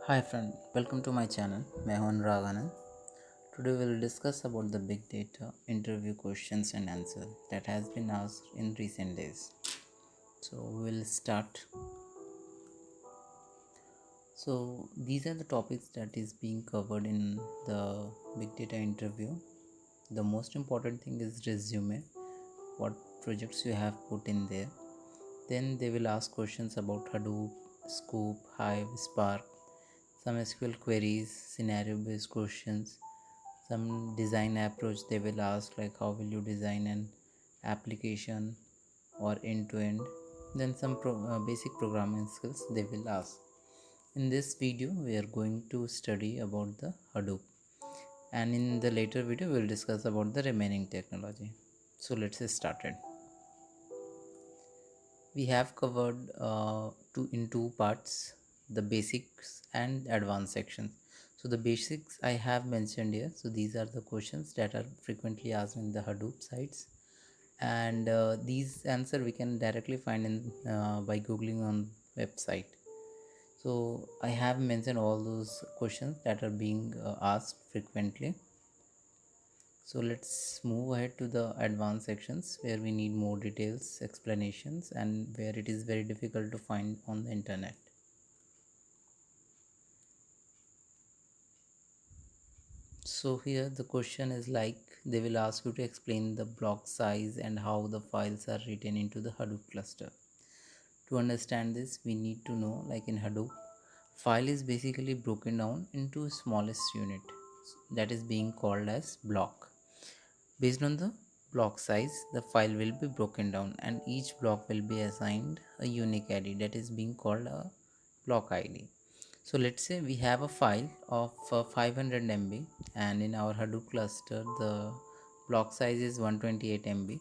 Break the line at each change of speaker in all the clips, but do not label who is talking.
Hi friend, welcome to my channel. मैं हूं अनुराग आनंद. Today we will discuss about the big data interview questions and answer that has been asked in recent days. So we will start. So these are the topics that is being covered in the big data interview. The most important thing is resume, what projects you have put in there. Then they will ask questions about Hadoop, Scoop, Hive, Spark, some SQL queries, scenario based questions, some design approach they will ask, like how will you design an application or end to end. Then some basic programming skills they will ask. In this video we are going to study about the Hadoop, and in the later video we will discuss about the remaining technology. So let's get started. We have covered two parts, the basics and advanced sections. So the basics I have mentioned here. So these are the questions that are frequently asked in the Hadoop sites, and these answer we can directly find in by googling on website. So I have mentioned all those questions that are being asked frequently. So let's move ahead to the advanced sections where we need more details, explanations, and where it is very difficult to find on the internet. So here the question is like they will ask you to explain the block size and how the files are written into the Hadoop cluster. To understand this, we need to know, like in Hadoop, file is basically broken down into smallest unit that is being called as block. Based on the block size, the file will be broken down and each block will be assigned a unique ID that is being called a block ID. So let's say we have a file of 500 MB, and in our Hadoop cluster the block size is 128 MB.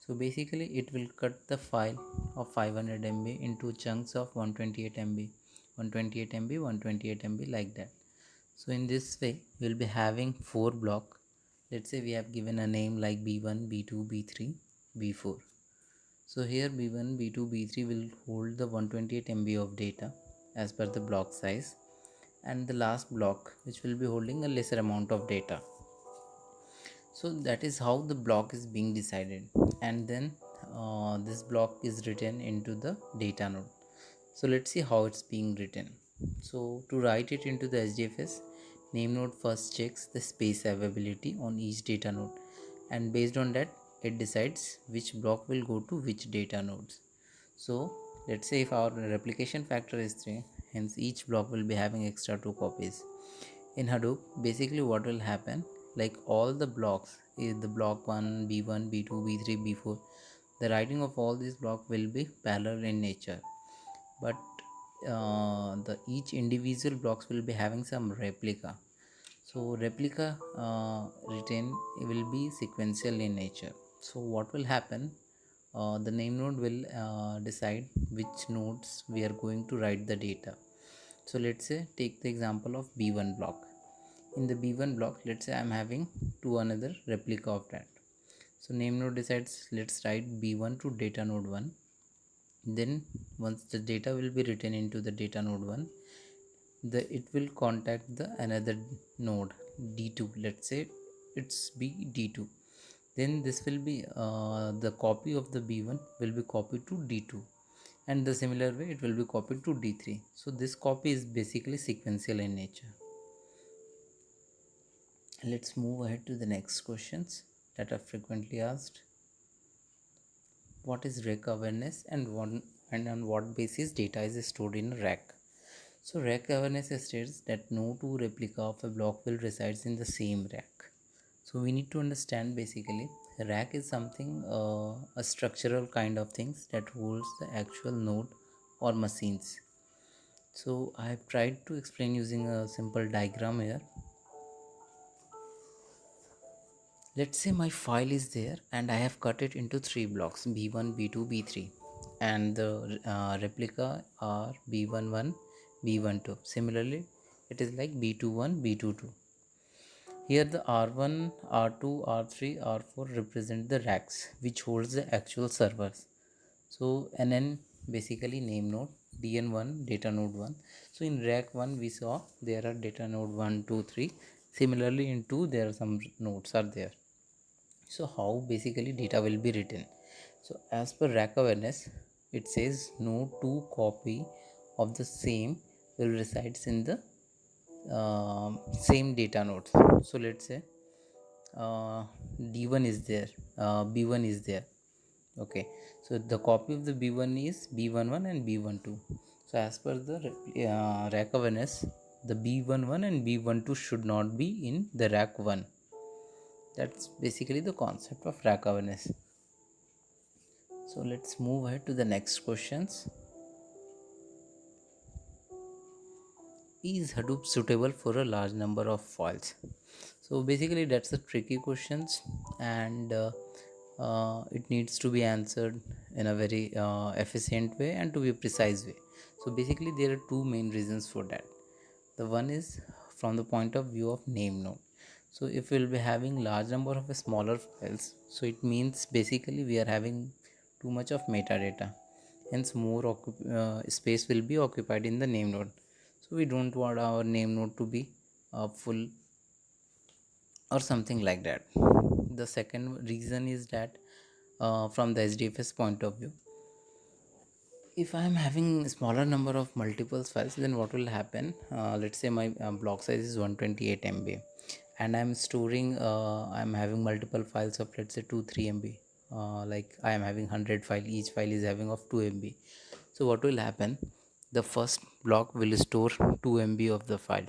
So basically it will cut the file of 500 MB into chunks of 128 MB, 128 MB, 128 MB, like that. So in this way we'll be having four block. Let's say we have given a name like b1, b2, b3, b4. So here b1, b2, b3 will hold the 128 MB of data as per the block size, and the last block which will be holding a lesser amount of data. So that is how the block is being decided, and then this block is written into the data node. So let's see how it's being written. So to write it into the HDFS, name node first checks the space availability on each data node, and based on that it decides which block will go to which data nodes. So let's say if our replication factor is 3, hence each block will be having extra 2 copies. In Hadoop, basically what will happen, like all the blocks is the block 1, b1, b2, b3, b4, the writing of all these blocks will be parallel in nature, but the each individual blocks will be having some replica. So replica written will be sequential in nature. So what will happen, the name node will decide which nodes we are going to write the data. So let's say take the example of b1 block. In the b1 block, let's say I'm having two another replica of that. So name node decides, let's write b1 to data node 1. Then once the data will be written into the data node 1, it will contact the another node d2. Let's say it's b d2. Then this will be the copy of the b1 will be copied to d2, and the similar way it will be copied to d3. So this copy is basically sequential in nature. Let's move ahead to the next questions that are frequently asked. What is rack awareness, and on what basis data is stored in a rack? So rack awareness states that no two replica of a block will reside in the same rack. So we need to understand, basically a rack is something, a structural kind of things that holds the actual node or machines. So I have tried to explain using a simple diagram here. Let's say my file is there and I have cut it into three blocks, b1, b2, b3, and the replica are b11, b12. Similarly, it is like b21, b22. Here the r1, r2, r3, r4 represent the racks which holds the actual servers. So nn basically name node, dn1 data node 1. So in rack 1 we saw there are data node 1 2 3. Similarly in 2 there are some nodes are there. So how basically data will be written? So as per rack awareness, it says no two copy of the same will resides in the same data nodes. So let's say d1 is there, b1 is there. Okay, so the copy of the b1 is b11 and b12. So as per the rack awareness, the b11 and b12 should not be in the rack 1. That's basically the concept of rack awareness. So let's move ahead to the next questions. Is Hadoop suitable for a large number of files? So basically that's a tricky questions, and it needs to be answered in a very efficient way and to be precise way. So basically there are two main reasons for that. The one is from the point of view of name node. So if we'll be having large number of smaller files, so it means basically we are having too much of metadata, hence more space will be occupied in the name node. So we don't want our name node to be full or something like that. The second reason is that from the SDFS point of view, if I am having smaller number of multiple files, then what will happen? Let's say my block size is 128 MB, and I'm storing, I'm having multiple files of let's say 2 3 MB. Like I am having 100 file, each file is having of 2 MB. So what will happen? The first block will store 2 MB of the file,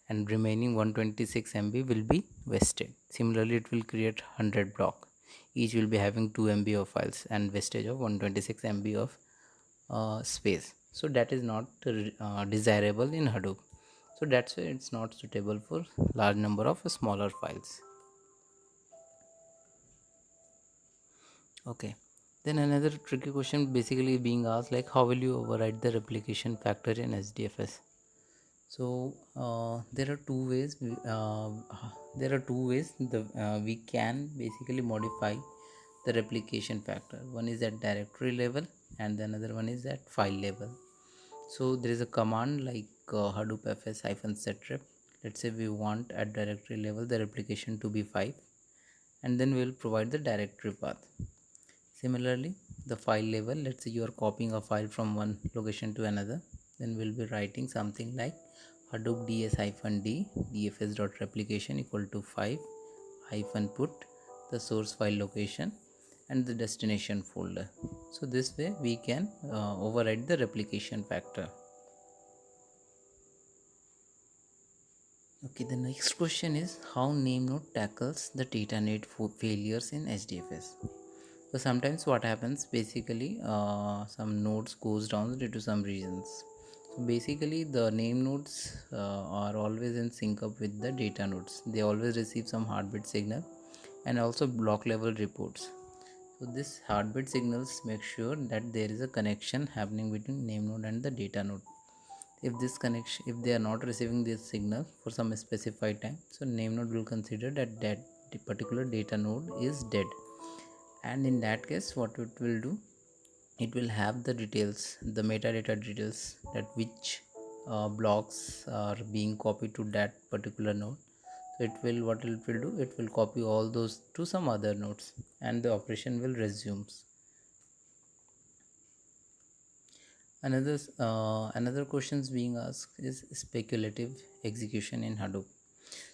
and remaining 126 MB will be wasted. Similarly, it will create 100 block. Each will be having 2 MB of files and wastage of 126 MB of space. So that is not desirable in Hadoop. So that's why it's not suitable for large number of smaller files. Okay, then another tricky question basically being asked, like how will you override the replication factor in SDFS? So there are two ways. We can basically modify the replication factor. One is at directory level, and the another one is at file level. So there is a command like hadoop fs -setrep. Let's say we want at directory level the replication to be 5, and then we will provide the directory path. Similarly, the file level, let's say you are copying a file from one location to another, then we'll be writing something like hadoop ds-d dfs.replication equal to 5 hyphen put the source file location and the destination folder. So this way we can override the replication factor. Okay, the next question is how NameNode tackles the data net failures in SDFS. So sometimes what happens, basically some nodes goes down due to some reasons. So basically the name nodes are always in sync up with the data nodes. They always receive some heartbeat signal and also block level reports. So this heartbeat signals make sure that there is a connection happening between name node and the data node. If they are not receiving this signal for some specified time, so name node will consider that the particular data node is dead, and in that case what it will do, it will have the details, the metadata details, that which blocks are being copied to that particular node. So what it will do, it will copy all those to some other nodes and the operation will resume. Another questions being asked is speculative execution in Hadoop.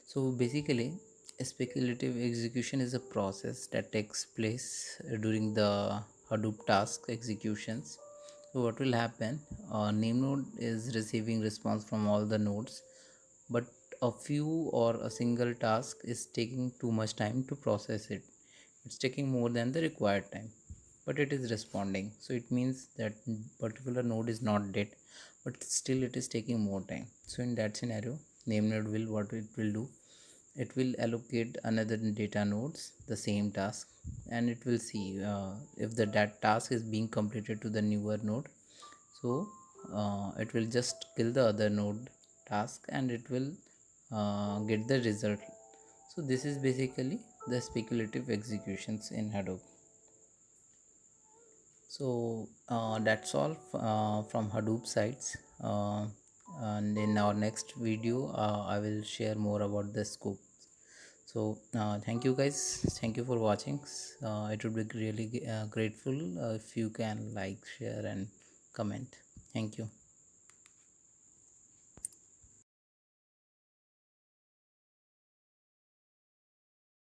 So basically, a speculative execution is a process that takes place during the Hadoop task executions. So what will happen? Name node is receiving response from all the nodes, but a few or a single task is taking too much time to process it. It's taking more than the required time, but it is responding. So it means that particular node is not dead, but still it is taking more time. So in that scenario, name node will, what it will do, it will allocate another data nodes the same task, and it will see if that task is being completed to the newer node. So it will just kill the other node task and it will get the result. So this is basically the speculative executions in Hadoop. So that's all from Hadoop sites. And in our next video, I will share more about the scope. So thank you guys. Thank you for watching. It would be really grateful if you can like, share, and comment. Thank you.